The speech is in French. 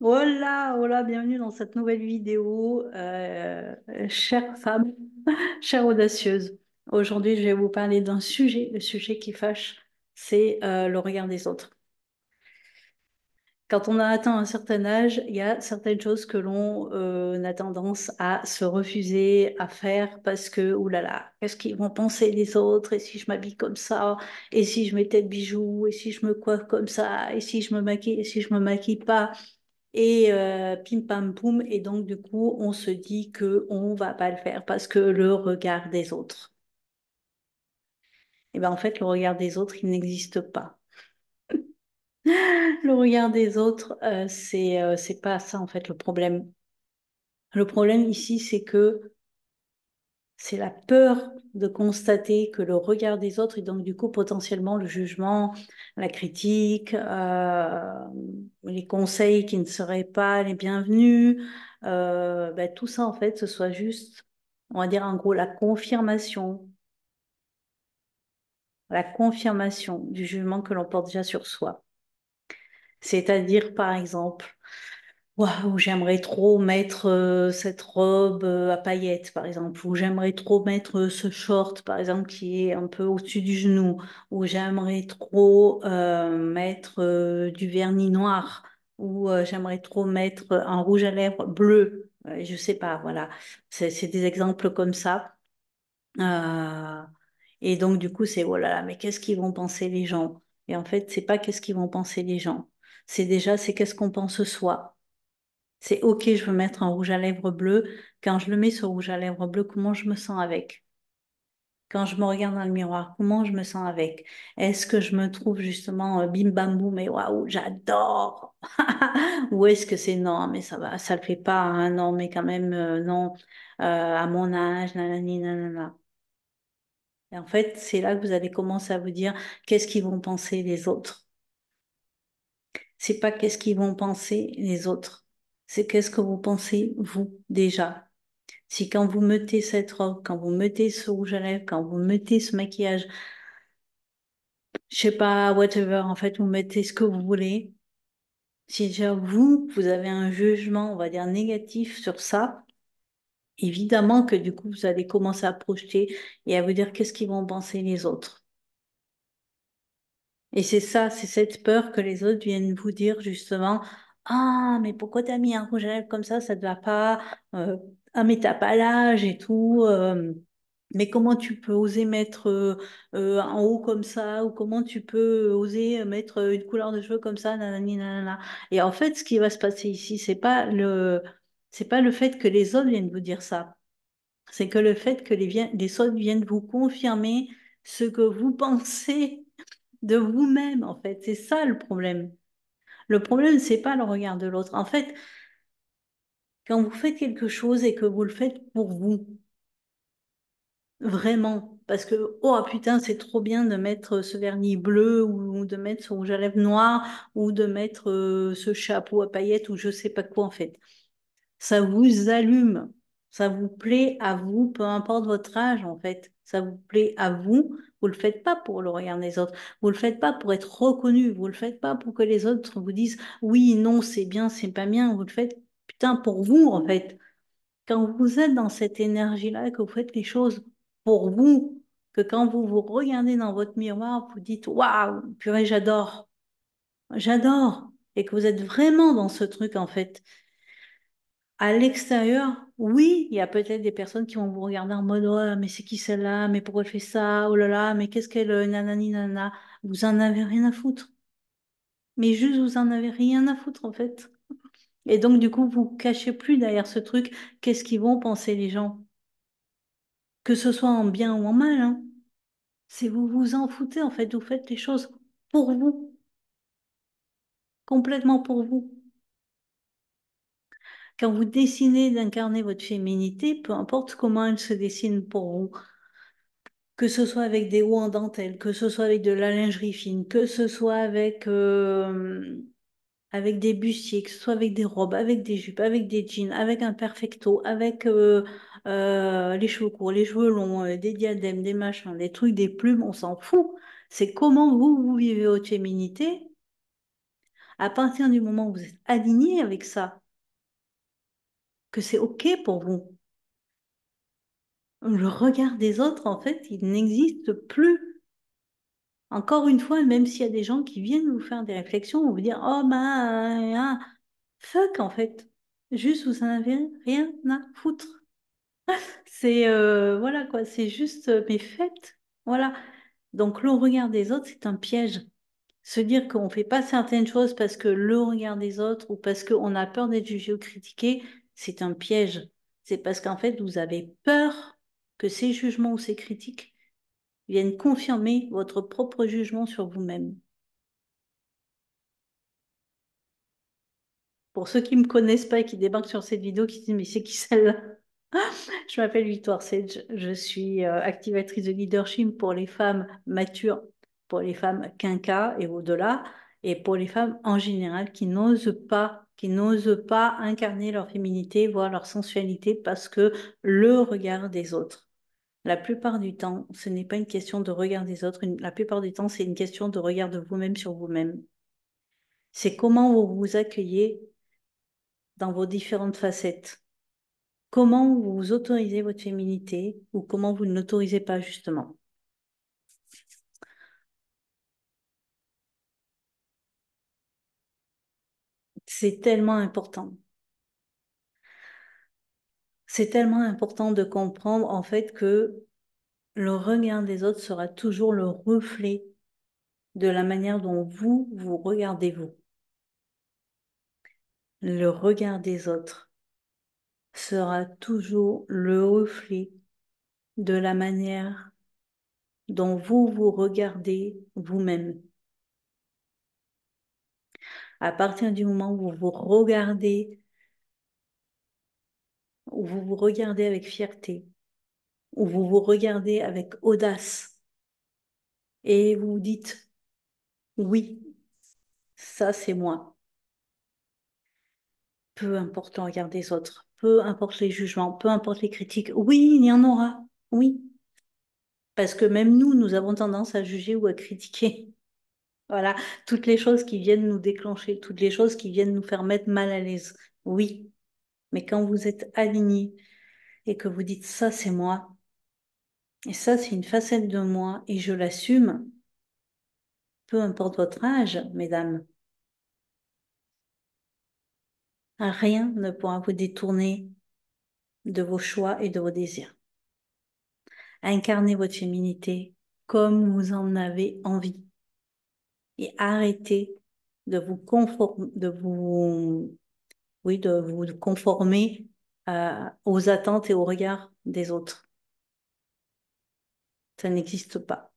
Hola, hola, bienvenue dans cette nouvelle vidéo, chère femme, chère audacieuse. Aujourd'hui, je vais vous parler d'un sujet, le sujet qui fâche, c'est le regard des autres. Quand on a atteint un certain âge, il y a certaines choses que l'on a tendance à se refuser à faire parce que, oulala, qu'est-ce qu'ils vont penser les autres? Et si je m'habille comme ça? Et si je mets tel bijou? Et si je me coiffe comme ça? Et si je me maquille? Et si je me maquille pas? Et pim pam poum, et donc du coup, on se dit que on va pas le faire parce que le regard des autres. Et ben en fait, le regard des autres, il n'existe pas. Le regard des autres, c'est pas ça en fait le problème. Le problème ici, c'est que c'est la peur de constater que le regard des autres et donc du coup potentiellement le jugement, la critique, les conseils qui ne seraient pas les bienvenus, ben, tout ça en fait ce soit juste, on va dire en gros la confirmation du jugement que l'on porte déjà sur soi. C'est-à-dire par exemple, waouh, j'aimerais trop mettre cette robe à paillettes, par exemple, ou j'aimerais trop mettre ce short, par exemple, qui est un peu au-dessus du genou, ou j'aimerais trop mettre du vernis noir, ou j'aimerais trop mettre un rouge à lèvres bleu. Je sais pas, voilà. C'est des exemples comme ça. Euh, et donc, du coup, c'est, oh là là, mais qu'est-ce qu'ils vont penser les gens? Et en fait, c'est pas qu'est-ce qu'ils vont penser les gens. C'est déjà, c'est qu'est-ce qu'on pense soi. C'est OK, je veux mettre un rouge à lèvres bleu. Quand je le mets, ce rouge à lèvres bleu, comment je me sens avec? Quand je me regarde dans le miroir, comment je me sens avec? Est-ce que je me trouve justement bim bam boum et waouh, j'adore? Ou est-ce que c'est non, mais ça va, ça le fait pas, hein, non, mais quand même, non, à mon âge, nanani, nanana. Et en fait, c'est là que vous allez commencer à vous dire qu'est-ce qu'ils vont penser les autres. C'est pas qu'est-ce qu'ils vont penser les autres. C'est qu'est-ce que vous pensez vous déjà. Si quand vous mettez cette robe, quand vous mettez ce rouge à lèvres, quand vous mettez ce maquillage, je sais pas, whatever, en fait, vous mettez ce que vous voulez. Si déjà vous avez un jugement, on va dire, négatif sur ça, évidemment que du coup, vous allez commencer à projeter et à vous dire qu'est-ce qu'ils vont penser les autres. Et c'est ça, c'est cette peur que les autres viennent vous dire justement, ah, mais pourquoi t'as mis un rouge à lèvres comme ça ne te va pas, ah, mais t'as pas l'âge et tout, mais comment tu peux oser mettre en haut comme ça, ou comment tu peux oser mettre une couleur de cheveux comme ça, nanani, nanana. Et en fait, ce qui va se passer ici, c'est pas le fait que les autres viennent vous dire ça, c'est que le fait que les autres viennent vous confirmer ce que vous pensez de vous-même, en fait. C'est ça le problème. Le problème, c'est pas le regard de l'autre. En fait, quand vous faites quelque chose et que vous le faites pour vous, vraiment, parce que, oh putain, c'est trop bien de mettre ce vernis bleu ou de mettre ce rouge à lèvres noir ou de mettre ce chapeau à paillettes ou je sais pas quoi, en fait. Ça vous allume, ça vous plaît à vous, peu importe votre âge en fait. Ça vous plaît à vous. Vous le faites pas pour le regard des autres. Vous le faites pas pour être reconnu. Vous le faites pas pour que les autres vous disent oui, non, c'est bien, c'est pas bien. Vous le faites putain pour vous en fait. Quand vous êtes dans cette énergie-là, que vous faites les choses pour vous, que quand vous vous regardez dans votre miroir, vous dites waouh, purée, j'adore, j'adore, et que vous êtes vraiment dans ce truc en fait. À l'extérieur, oui, il y a peut-être des personnes qui vont vous regarder en mode, ouais, mais c'est qui celle-là? Mais pourquoi elle fait ça? Oh là là, mais qu'est-ce qu'elle, nanani, nanana. Vous en avez rien à foutre. Mais juste, vous en avez rien à foutre, en fait. Et donc, du coup, vous cachez plus derrière ce truc. Qu'est-ce qu'ils vont penser les gens? Que ce soit en bien ou en mal, hein. C'est vous vous en foutez, en fait. Vous faites les choses pour vous. Complètement pour vous. Quand vous décidez d'incarner votre féminité, peu importe comment elle se dessine pour vous, que ce soit avec des hauts en dentelle, que ce soit avec de la lingerie fine, que ce soit avec des bustiers, que ce soit avec des robes, avec des jupes, avec des jeans, avec un perfecto, avec les cheveux courts, les cheveux longs, des diadèmes, des machins, des trucs, des plumes, on s'en fout. C'est comment vous vivez votre féminité À partir du moment où vous êtes aligné avec ça, que c'est OK pour vous, le regard des autres, en fait, il n'existe plus. Encore une fois, même s'il y a des gens qui viennent vous faire des réflexions, on vous dire, oh bah, fuck, en fait. Juste, vous en avez rien à foutre. C'est, voilà quoi, c'est juste, mais faites. Voilà. Donc, le regard des autres, c'est un piège. Se dire qu'on ne fait pas certaines choses parce que le regard des autres ou parce qu'on a peur d'être jugé ou critiqué, c'est un piège. C'est parce qu'en fait, vous avez peur que ces jugements ou ces critiques viennent confirmer votre propre jugement sur vous-même. Pour ceux qui ne me connaissent pas et qui débarquent sur cette vidéo, qui se disent mais c'est qui celle-là? Je m'appelle Victoire Sage, je suis activatrice de leadership pour les femmes matures, pour les femmes quinquas et au-delà, et pour les femmes en général qui n'osent pas incarner leur féminité, voire leur sensualité, parce que le regard des autres. La plupart du temps, ce n'est pas une question de regard des autres, la plupart du temps, c'est une question de regard de vous-même sur vous-même. C'est comment vous vous accueillez dans vos différentes facettes. Comment vous autorisez votre féminité ou comment vous ne l'autorisez pas justement. C'est tellement important. C'est tellement important de comprendre en fait que le regard des autres sera toujours le reflet de la manière dont vous, vous regardez vous. Le regard des autres sera toujours le reflet de la manière dont vous, vous regardez vous-même. À partir du moment où vous vous regardez avec fierté, où vous vous regardez avec audace et vous vous dites, oui, ça c'est moi. Peu importe le regard des autres, peu importe les jugements, peu importe les critiques, oui, il y en aura, oui. Parce que même nous, nous avons tendance à juger ou à critiquer. Voilà, toutes les choses qui viennent nous déclencher, toutes les choses qui viennent nous faire mettre mal à l'aise. Oui, mais quand vous êtes aligné et que vous dites ça c'est moi, et ça c'est une facette de moi et je l'assume, peu importe votre âge, mesdames, rien ne pourra vous détourner de vos choix et de vos désirs. Incarnez votre féminité comme vous en avez envie et arrêtez oui, de vous conformer aux attentes et aux regards des autres. Ça n'existe pas.